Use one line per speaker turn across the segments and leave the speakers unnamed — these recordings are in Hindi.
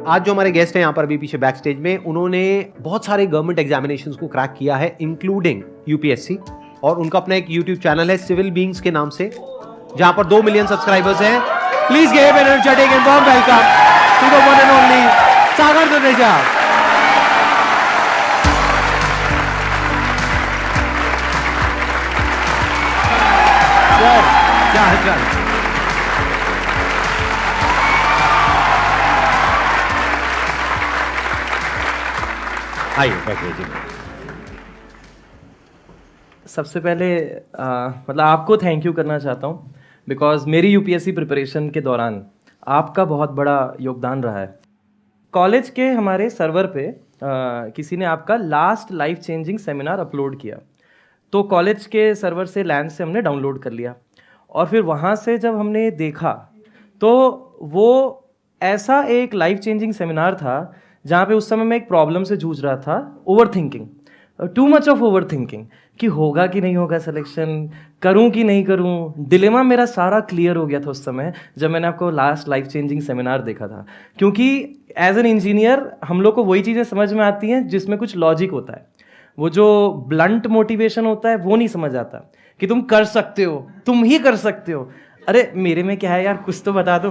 आज जो हमारे गेस्ट हैं यहाँ पर अभी पीछे बैक स्टेज में, उन्होंने बहुत सारे गवर्नमेंट एग्जामिनेशंस को क्रैक किया है, इंक्लूडिंग यूपीएससी, और उनका अपना एक यूट्यूब चैनल है सिविल बीइंग्स के नाम से, जहां पर 2 मिलियन सब्सक्राइबर्स हैं। Please give an energetic and warm welcome to the one and only Sagar Duneja. Sir क्या हालचाल? आइए बैठिए।
सबसे पहले मतलब आपको थैंक यू करना चाहता हूँ, बिकॉज मेरी यूपीएससी प्रिपरेशन के दौरान आपका बहुत बड़ा योगदान रहा है। कॉलेज के हमारे सर्वर पे किसी ने आपका last life changing seminar upload किया, तो कॉलेज के सर्वर से लैंड से हमने डाउनलोड कर लिया, और फिर वहाँ से जब हमने देखा तो वो ऐसा एक लाइफ चेंजिंग सेमिनार था जहाँ पे उस समय मैं एक प्रॉब्लम से जूझ रहा था, over thinking, too much of over thinking, कि होगा कि नहीं होगा सिलेक्शन, करूं कि नहीं करूं। डिलेमा मेरा सारा क्लियर हो गया था उस समय जब मैंने आपको लास्ट लाइफ चेंजिंग सेमिनार देखा था, क्योंकि एज एन इंजीनियर हम लोग को वही चीज़ें समझ में आती हैं जिसमें कुछ लॉजिक होता है। वो जो ब्लंट मोटिवेशन होता है वो नहीं समझ आता कि तुम कर सकते हो, तुम ही कर सकते हो। अरे मेरे में क्या है यार, कुछ तो बता दो।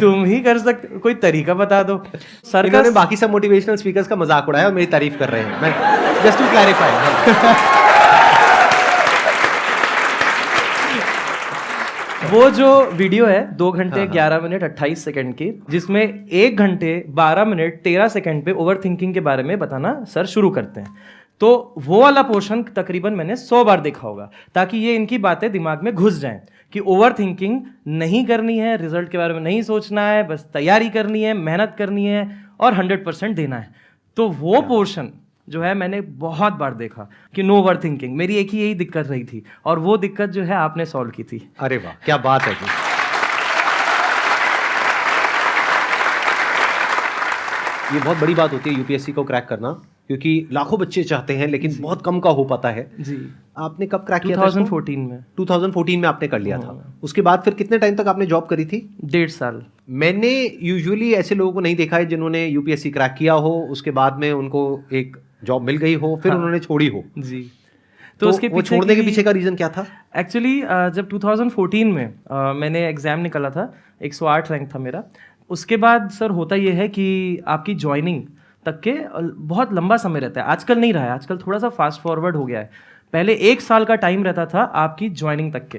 तुम ही कर सकते, कोई तरीका बता दो। सर
इन्होंने बाकी सब मोटिवेशनल स्पीकर्स का मजाक उड़ाया और मेरी तारीफ कर रहे हैं। मैं जस्ट टू क्लैरिफाई।
वो जो वीडियो है 2 घंटे 11 मिनट 28 सेकंड की, जिसमें 1 घंटे 12 मिनट 13 सेकंड पे ओवर थिंकिंग के बारे में बताना सर शुरू करते हैं, तो वो वाला पोर्शन तकरीबन मैंने 100 बार देखा होगा, ताकि ये इनकी बातें दिमाग में घुस जाएं कि ओवर थिंकिंग नहीं करनी है, रिजल्ट के बारे में नहीं सोचना है, बस तैयारी करनी है, मेहनत करनी है और 100% देना है। तो वो पोर्शन जो है मैंने बहुत बार देखा कि नो ओवर थिंकिंग। मेरी एक ही यही दिक्कत रही थी, और वो दिक्कत जो है आपने सॉल्व की थी।
अरे वाह, क्या बात है जी। ये बहुत बड़ी बात होती है यूपीएससी को क्रैक करना, क्योंकि लाखों बच्चे चाहते हैं लेकिन बहुत कम का हो पाता है।
जी।
आपने कब क्रैक किया था?
2014 में।
2014 में आपने कर लिया था। उसके बाद फिर कितने टाइम तक आपने जॉब करी थी?
1.5 साल।
मैंने यूजुअली ऐसे लोगों को नहीं देखा है जिन्होंने यूपीएससी क्रैक किया हो, उसके बाद में उनको एक जॉब मिल गई हो, फिर उन्होंने छोड़ी हो।
जी।
तो उसके वो छोड़ने के पीछे का रीजन क्या था?
एक्चुअली जब 2014 में मैंने एग्जाम निकाला था, 108 रैंक था मेरा। उसके बाद सर होता ये है कि आपकी ज्वाइनिंग तक के बहुत लंबा समय रहता है। आजकल नहीं रहा है, आजकल थोड़ा सा फास्ट फॉरवर्ड हो गया है। पहले 1 साल का टाइम रहता था आपकी ज्वाइनिंग तक के,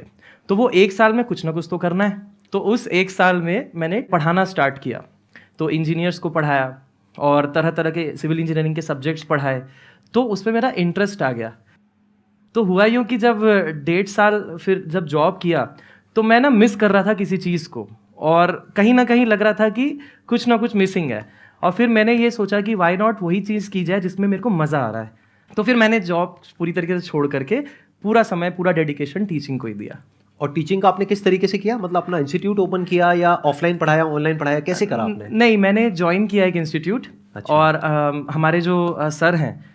तो वो 1 साल में कुछ ना कुछ तो करना है। तो उस 1 साल में मैंने पढ़ाना स्टार्ट किया, तो इंजीनियर्स को पढ़ाया और तरह तरह के सिविल इंजीनियरिंग के सब्जेक्ट्स पढ़ाए, तो उसमें मेरा इंटरेस्ट आ गया। तो हुआ यूँ कि जब 1.5 साल फिर जब जॉब किया, तो मैं ना मिस कर रहा था किसी चीज़ को, और कहीं ना कहीं लग रहा था कि कुछ ना कुछ मिसिंग है। और फिर मैंने ये सोचा कि वाई नॉट वही चीज़ की जाए जिसमें मेरे को मज़ा आ रहा है। तो फिर मैंने जॉब पूरी तरीके से छोड़ करके पूरा समय, पूरा डेडिकेशन टीचिंग को ही दिया।
और टीचिंग का आपने किस तरीके से किया? मतलब अपना इंस्टीट्यूट ओपन किया या ऑफलाइन पढ़ाया, ऑनलाइन पढ़ाया, कैसे करा आपने?
नहीं, मैंने ज्वाइन किया एक इंस्टीट्यूट।
अच्छा।
और हमारे जो सर हैं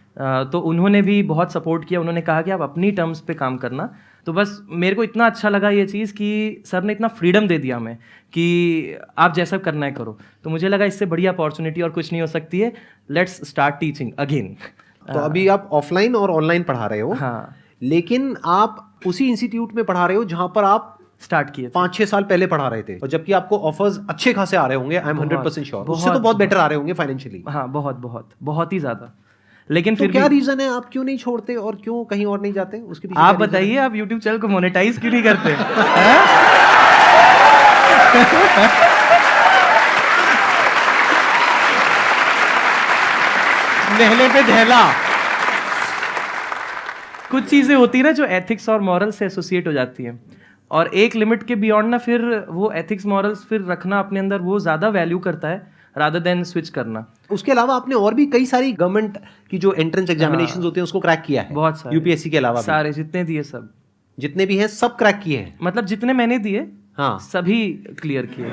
तो उन्होंने भी बहुत सपोर्ट किया। उन्होंने कहा कि आप अपनी टर्म्स पे काम करना। तो बस मेरे को इतना अच्छा लगा ये चीज़ कि सर ने इतना फ्रीडम दे दिया हमें कि आप जैसा करना है करो। तो मुझे लगा इससे बड़ी अपॉर्चुनिटी और कुछ नहीं हो सकती है, लेट्स स्टार्ट टीचिंग अगेन।
तो अभी आप ऑफलाइन और ऑनलाइन पढ़ा रहे हो।
हाँ।
लेकिन आप उसी इंस्टीट्यूट में पढ़ा रहे हो जहां पर आप
स्टार्ट किए
5-6 साल पहले पढ़ा रहे थे, और जबकि आपको ऑफर्स अच्छे खासे आ रहे होंगे। आई एम 100% श्योर उससे तो बहुत बेटर आ रहे होंगे फाइनेंशियली।
हाँ, बहुत बहुत बहुत ही ज़्यादा। लेकिन
तो
फिर
क्या रीजन है, आप क्यों नहीं छोड़ते और क्यों कहीं और नहीं जाते? उसके पीछे
आप बताइए, आप YouTube चैनल को मोनेटाइज क्यों नहीं करते?
नहले पे धैला।
कुछ चीजें होती है ना जो एथिक्स और मॉरल से एसोसिएट हो जाती हैं, और एक लिमिट के बियॉन्ड ना फिर वो एथिक्स मॉरल्स फिर रखना अपने अंदर वो ज्यादा वैल्यू करता है रादर देन स्विच करना।
उसके अलावा आपने और भी कई सारी गवर्नमेंट की जो एंट्रेंस एग्जामिनेशंस होते हैं उसको क्रैक किया है।
बहुत सारे,
यूपीएससी के अलावा
सारे जितने दिए, सब
जितने भी हैं सब क्रैक किए हैं।
मतलब जितने मैंने दिए
हाँ,
सभी क्लियर किए।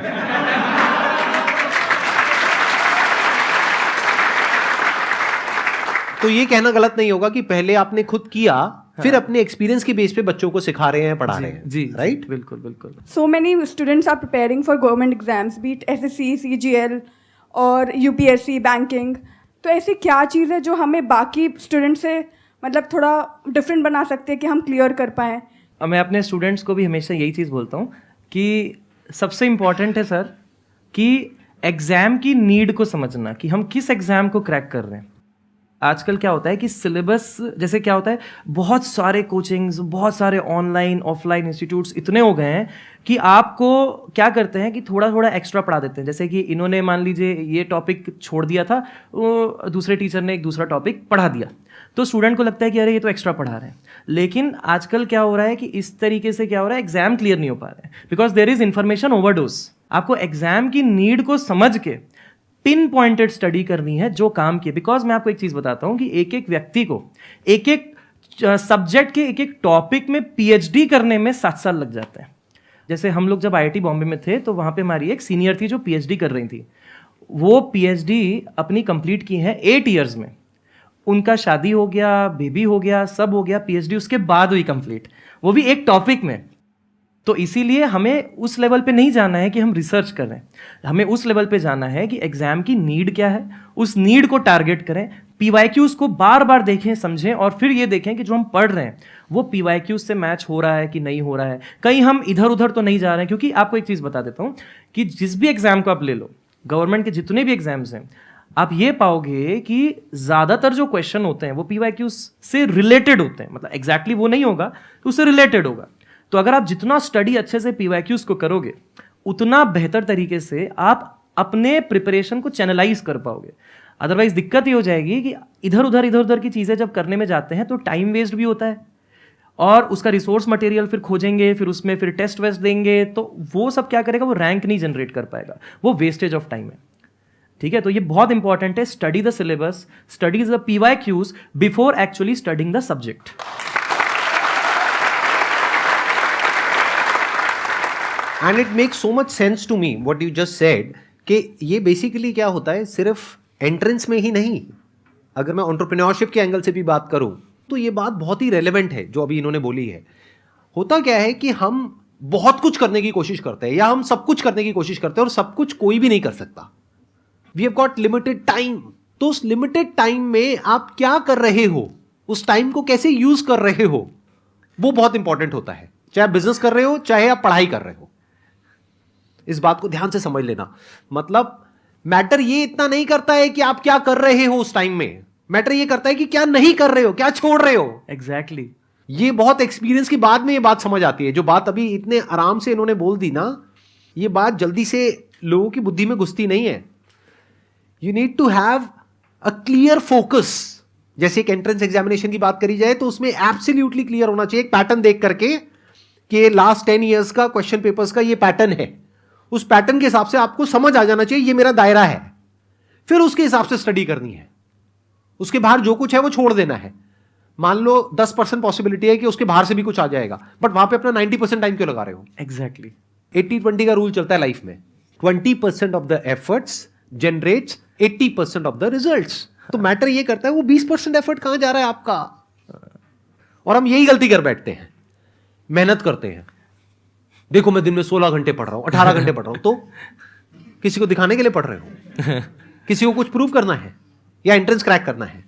तो ये कहना गलत नहीं होगा कि पहले आपने खुद किया फिर अपने एक्सपीरियंस के बेस पे बच्चों को सिखा रहे हैं, पढ़ा रहे हैं।
जी
राइट,
बिल्कुल बिल्कुल।
So many students are preparing for government exams, be it SSC, CGL और UPSC, बैंकिंग। तो ऐसी क्या चीज़ है जो हमें बाकी स्टूडेंट से मतलब थोड़ा डिफरेंट बना सकते हैं कि हम क्लियर कर पाएँ?
अब मैं अपने स्टूडेंट्स को भी हमेशा यही चीज़ बोलता हूँ कि सबसे इम्पॉर्टेंट है सर कि एग्ज़ाम की नीड को समझना कि हम किस एग्ज़ाम को क्रैक कर रहे हैं। आजकल क्या होता है कि सिलेबस जैसे क्या होता है, बहुत सारे कोचिंग्स, बहुत सारे ऑनलाइन ऑफलाइन इंस्टीट्यूट्स इतने हो गए हैं कि आपको क्या करते हैं कि थोड़ा थोड़ा एक्स्ट्रा पढ़ा देते हैं। जैसे कि इन्होंने मान लीजिए ये टॉपिक छोड़ दिया था, वो दूसरे टीचर ने एक दूसरा टॉपिक पढ़ा दिया, तो स्टूडेंट को लगता है कि अरे ये तो एक्स्ट्रा पढ़ा रहे हैं। लेकिन आजकल क्या हो रहा है कि इस तरीके से क्या हो रहा है, एग्जाम क्लियर नहीं हो पा रहे हैं because there is information overdose. आपको एग्जाम की नीड को समझ के पिन पॉइंटेड स्टडी करनी है जो काम की। बिकॉज मैं आपको एक चीज बताता हूं कि एक एक व्यक्ति को एक एक सब्जेक्ट के एक एक टॉपिक में पीएचडी करने में 7 साल लग जाते हैं। जैसे हम लोग जब आईआईटी बॉम्बे में थे तो वहां पे हमारी एक सीनियर थी जो पीएचडी कर रही थी। वो पीएचडी अपनी कंप्लीट की है 8 ईयर्स में। उनका शादी हो गया, बेबी हो गया, सब हो गया, पीएचडी उसके बाद हुई कंप्लीट, वो भी एक टॉपिक में। तो इसीलिए हमें उस लेवल पे नहीं जाना है कि हम रिसर्च करें, हमें उस लेवल पे जाना है कि एग्जाम की नीड क्या है, उस नीड को टारगेट करें, पीवाईक्यूज को बार बार देखें, समझें और फिर ये देखें कि जो हम पढ़ रहे हैं वो पीवाईक्यूज से मैच हो रहा है कि नहीं हो रहा है, कहीं हम इधर उधर तो नहीं जा रहे हैं। क्योंकि आपको एक चीज़ बता देता हूँ कि जिस भी एग्जाम को आप ले लो, गवर्नमेंट के जितने भी एग्जाम्स हैं, आप ये पाओगे कि ज़्यादातर जो क्वेश्चन होते हैं वो पीवाईक्यूज से रिलेटेड होते हैं। मतलब एग्जैक्टली वो नहीं होगा तो उससे रिलेटेड होगा। तो अगर आप जितना स्टडी अच्छे से पीवाईक्यूज को करोगे उतना बेहतर तरीके से आप अपने प्रिपरेशन को चैनलाइज कर पाओगे। अदरवाइज दिक्कत ये हो जाएगी कि इधर उधर की चीज़ें जब करने में जाते हैं तो टाइम वेस्ट भी होता है और उसका रिसोर्स मटेरियल फिर खोजेंगे, फिर उसमें फिर टेस्ट वेस्ट देंगे, तो वो सब क्या करेगा, वो रैंक नहीं जनरेट कर पाएगा, वो वेस्टेज ऑफ टाइम है। ठीक है, तो ये बहुत इंपॉर्टेंट है, study the syllabus, study the PYQs before actually studying the subject.
And it makes so much sense to me what you just said कि ये बेसिकली क्या होता है, सिर्फ एंट्रेंस में ही नहीं, अगर मैं एंटरप्रेन्योरशिप के एंगल से भी बात करूं तो ये बात बहुत ही रेलेवेंट है जो अभी इन्होंने बोली है। होता क्या है कि हम बहुत कुछ करने की कोशिश करते हैं या हम सब कुछ करने की कोशिश करते हैं और सब कुछ कोई भी नहीं कर सकता। We have got limited time. तो उस लिमिटेड टाइम में आप क्या कर रहे हो, उस टाइम को कैसे यूज कर रहे हो, वो बहुत इंपॉर्टेंट होता है। चाहे आप बिजनेस कर रहे हो, चाहे आप पढ़ाई कर रहे हो, इस बात को ध्यान से समझ लेना। मतलब मैटर ये इतना नहीं करता है कि आप क्या कर रहे हो उस टाइम में, मैटर ये करता है कि क्या नहीं कर रहे हो, क्या छोड़ रहे हो।
एग्जैक्टली
ये बहुत एक्सपीरियंस की बाद में ये बात समझ आती है। जो बात अभी इतने आराम से इन्होंने बोल दी ना, ये बात जल्दी से लोगों की बुद्धि में घुसती नहीं है। You need to have a clear focus. जैसे एक एंट्रेंस एग्जामिनेशन की बात करी जाए तो उसमें एब्सोल्युटली क्लियर होना चाहिए, एक पैटर्न देख करके कि लास्ट 10 ईयर्स का क्वेश्चन पेपर्स का ये पैटर्न है, उस पैटर्न के हिसाब से आपको समझ आ जाना चाहिए ये मेरा दायरा है, फिर उसके हिसाब से स्टडी करनी है। उसके बाहर जो कुछ है वो छोड़ देना है। मान लो 10% पॉसिबिलिटी है कि उसके बाहर से भी कुछ आ जाएगा, बट वहां पे अपना 90% टाइम क्यों लगा रहे हो।
एग्जैक्टली
80-20 का रूल चलता है लाइफ में। 20% of the efforts generates 80% of the results. तो मैटर ये करता है वो 20% एफर्ट कहां जा रहा है आपका। और हम यही गलती कर बैठते हैं, मेहनत करते हैं, देखो मैं दिन में 16 घंटे पढ़ रहा हूं, 18 घंटे पढ़ रहा हूं। तो किसी को दिखाने के लिए पढ़ रहे हो, किसी को कुछ प्रूव करना है या एंट्रेंस क्रैक करना है।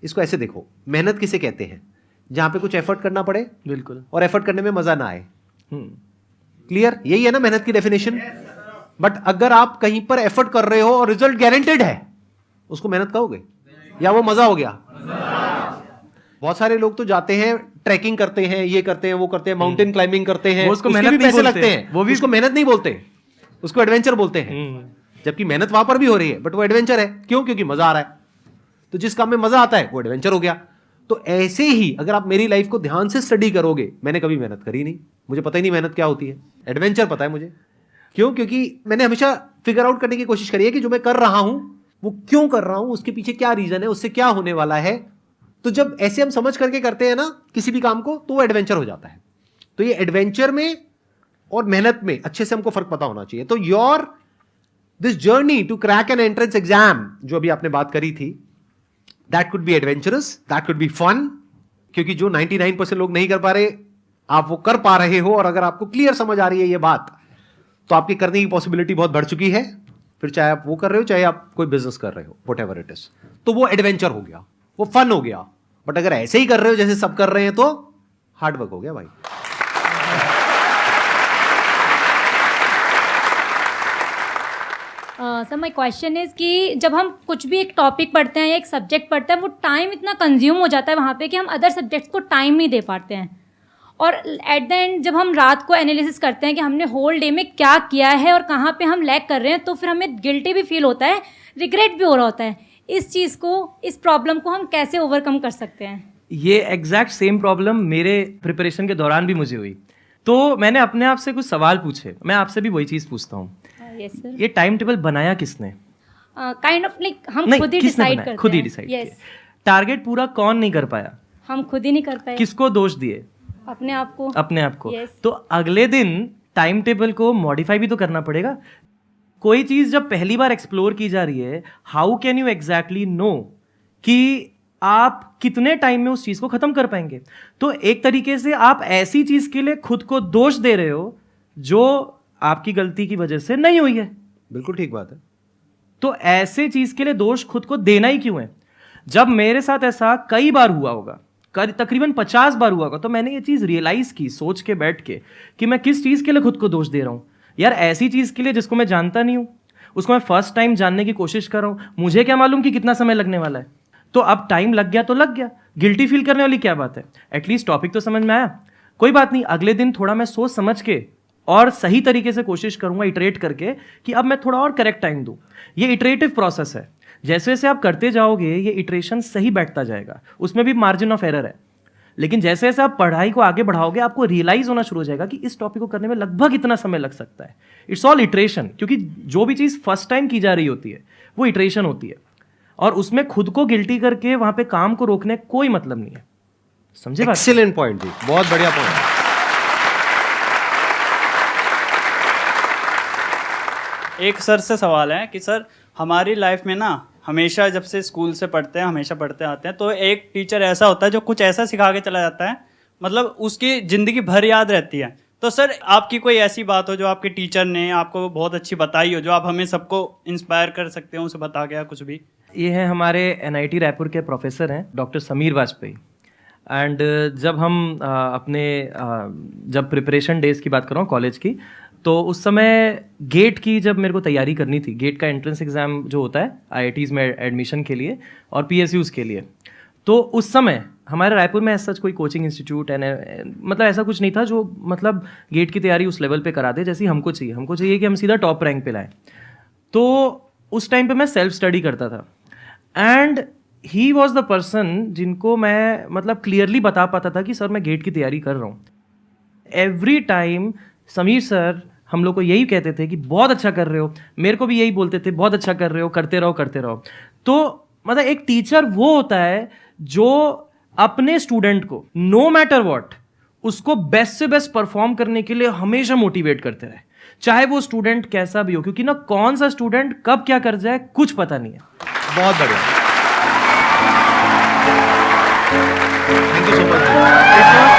इसको ऐसे देखो, मेहनत किसे कहते हैं, जहां पे कुछ एफर्ट करना पड़े,
बिल्कुल,
और एफर्ट करने में मजा ना आए। क्लियर, यही है ना मेहनत की डेफिनेशन। बट अगर आप कहीं पर एफर्ट कर रहे हो और रिजल्ट गारंटेड है, उसको मेहनत कहोगे या वो मजा हो गया। बहुत सारे लोग तो जाते हैं, ट्रैकिंग करते हैं, ये करते हैं, वो करते हैं, माउंटेन क्लाइंबिंग करते हैं,
उसको
उसके
मेहनत
भी
नहीं
पैसे
बोलते,
लगते हैं, वो भी उसको मेहनत नहीं बोलते, उसको एडवेंचर बोलते हैं। जबकि मेहनत वहां पर भी हो रही है, बट वो एडवेंचर है। क्यों? क्योंकि मजा आ रहा है। तो जिस काम में मजा आता है वो एडवेंचर हो गया। तो ऐसे ही अगर आप मेरी लाइफ को ध्यान से स्टडी करोगे, मैंने कभी मेहनत करी नहीं, मुझे पता ही नहीं मेहनत क्या होती है, एडवेंचर पता है मुझे। क्यों? क्योंकि मैंने हमेशा फिगर आउट करने की कोशिश करी है कि जो मैं कर रहा हूं वो क्यों कर रहा हूं, उसके पीछे क्या रीजन है, उससे क्या होने वाला है। तो जब ऐसे हम समझ करके करते हैं ना किसी भी काम को, तो वो एडवेंचर हो जाता है। तो ये एडवेंचर में और मेहनत में अच्छे से हमको फर्क पता होना चाहिए। तो your this journey to crack an entrance exam, जो अभी आपने बात करी थी, that could be adventurous, that could be fun, क्योंकि जो 99% लोग नहीं कर पा रहे, आप वो कर पा रहे हो, और अगर आपको क्लियर समझ आ रही है ये बात, तो आपकी करने की पॉसिबिलिटी बहुत बढ़ चुकी है। फिर चाहे आप वो कर रहे हो, चाहे आप कोई बिजनेस कर रहे हो, व्हाटएवर इट इज, तो वो एडवेंचर हो गया, वो फन हो गया। बट अगर ऐसे ही कर रहे हो जैसे सब कर रहे हैं, तो हार्डवर्क हो गया भाई।
सर माय क्वेश्चन इज कि जब हम कुछ भी एक टॉपिक पढ़ते हैं या एक सब्जेक्ट पढ़ते हैं, वो टाइम इतना कंज्यूम हो जाता है वहाँ पे कि हम अदर सब्जेक्ट्स को टाइम नहीं दे पाते हैं। और एट द एंड जब हम रात को एनालिसिस करते हैं कि हमने होल डे में क्या किया है और कहाँ पे हम लैग कर रहे हैं, तो फिर हमें गिल्टी भी फील होता है, रिग्रेट भी हो रहा होता है। इस चीज़ को, इस प्रॉब्लम को हम कैसे ओवरकम कर सकते हैं?
ये एग्जैक्ट सेम प्रॉब्लम मेरे प्रिपरेशन के दौरान भी मुझे हुई। तो मैंने अपने आप से कुछ सवाल पूछे। मैं आपसे भी वही चीज़ पूछता हूँ,
यस सर।
ये टाइम टेबल बनाया किसने?
काइंड ऑफ लाइक हम
नहीं,
खुद ही
किसने
डिसाइड
बनाया?
करते
खुद ही
हैं।
डिसाइड
Yes,
किया। टारगेट पूरा कौन नहीं कर पाया?
हम खुद ही नहीं कर पाए।
किसको दोष दिए?
अपने आप को।
अपने आप को।
Yes.
तो अगले दिन टाइम टेबल को मॉडिफाई भी तो करना पड़ेगा। कोई चीज जब पहली बार एक्सप्लोर की जा रही है, how can you exactly know कि आप कितने टाइम में उस चीज को खत्म कर पाएंगे? तो एक तरीके से आप ऐसी चीज के लिए खुद को दोष दे रहे हो जो आपकी गलती की वजह से नहीं हुई है।
बिल्कुल ठीक बात है।
तो ऐसे चीज के लिए दोष खुद को देना ही क्यों है? जब मेरे साथ ऐसा कई बार हुआ होगा, तकरीबन 50 बार हुआ होगा, तो मैंने ये चीज रियलाइज की सोच के बैठ के कि मैं किस चीज के लिए खुद को दोष दे रहा हूं। यार ऐसी चीज के लिए जिसको मैं जानता नहीं हूं, उसको मैं फर्स्ट टाइम जानने की कोशिश कर रहा हूं, मुझे क्या मालूम कि कितना समय लगने वाला है। तो अब टाइम लग गया तो लग गया, गिल्टी फील करने वाली क्या बात है? एटलीस्ट टॉपिक तो समझ में आया, कोई बात नहीं। अगले दिन थोड़ा मैं सोच समझ के और सही तरीके से कोशिश करूंगा, इटरेट करके, कि अब मैं थोड़ा और करेक्ट टाइम दूं। ये इटरेटिव प्रोसेस है। जैसे जैसे आप करते जाओगे ये इटरेशन सही बैठता जाएगा, उसमें भी मार्जिन ऑफ एरर है। लेकिन जैसे जैसे आप पढ़ाई को आगे बढ़ाओगे, आपको रियलाइज होना शुरू हो जाएगा कि इस टॉपिक को करने में लगभग इतना समय लग सकता है। इट्स ऑल इटरेशन, क्योंकि जो भी चीज़ फर्स्ट टाइम की जा रही होती है वो इटरेशन होती है, और उसमें खुद को गिल्टी करके वहां पे काम को रोकने कोई मतलब नहीं है। समझे बात?
एक्सीलेंट पॉइंट जी, बहुत बढ़िया पॉइंट।
एक सर से सवाल है कि सर हमारी लाइफ में ना हमेशा जब से स्कूल से पढ़ते हैं, हमेशा पढ़ते आते हैं, तो एक टीचर ऐसा होता है जो कुछ ऐसा सिखा के चला जाता है, मतलब उसकी ज़िंदगी भर याद रहती है। तो सर आपकी कोई ऐसी बात हो जो आपके टीचर ने आपको बहुत अच्छी बताई हो, जो आप हमें सबको इंस्पायर कर सकते हो, उसे बता गया कुछ भी?
ये है हमारे NIT रायपुर के प्रोफेसर हैं, डॉक्टर समीर वाजपेयी। एंड जब हम जब प्रिपरेशन डेज की बात कर रहा हूँ कॉलेज की, तो उस समय गेट की जब मेरे को तैयारी करनी थी, गेट का एंट्रेंस एग्ज़ाम जो होता है IITs में एडमिशन के लिए और PSUs के लिए, तो उस समय हमारे रायपुर में ऐसा कोई कोचिंग इंस्टीट्यूट मतलब ऐसा कुछ नहीं था जो मतलब गेट की तैयारी उस लेवल पे करा दे जैसी हमको चाहिए। हमको चाहिए कि हम सीधा टॉप रैंक पे लाएं। तो उस टाइम पे मैं सेल्फ स्टडी करता था, and he was the person जिनको मैं मतलब क्लियरली बता पाता था कि सर मैं गेट की तैयारी कर रहा हूँ। एवरी टाइम समीर सर हम लोग को यही कहते थे कि बहुत अच्छा कर रहे हो, मेरे को भी यही बोलते थे बहुत अच्छा कर रहे हो, करते रहो करते रहो। तो मतलब एक टीचर वो होता है जो अपने स्टूडेंट को नो मैटर व्हाट उसको बेस्ट से बेस्ट परफॉर्म करने के लिए हमेशा मोटिवेट करते रहे, चाहे वो स्टूडेंट कैसा भी हो, क्योंकि ना कौन सा स्टूडेंट कब क्या कर जाए कुछ पता नहीं है।
बहुत बढ़िया, थैंक यू सो मच।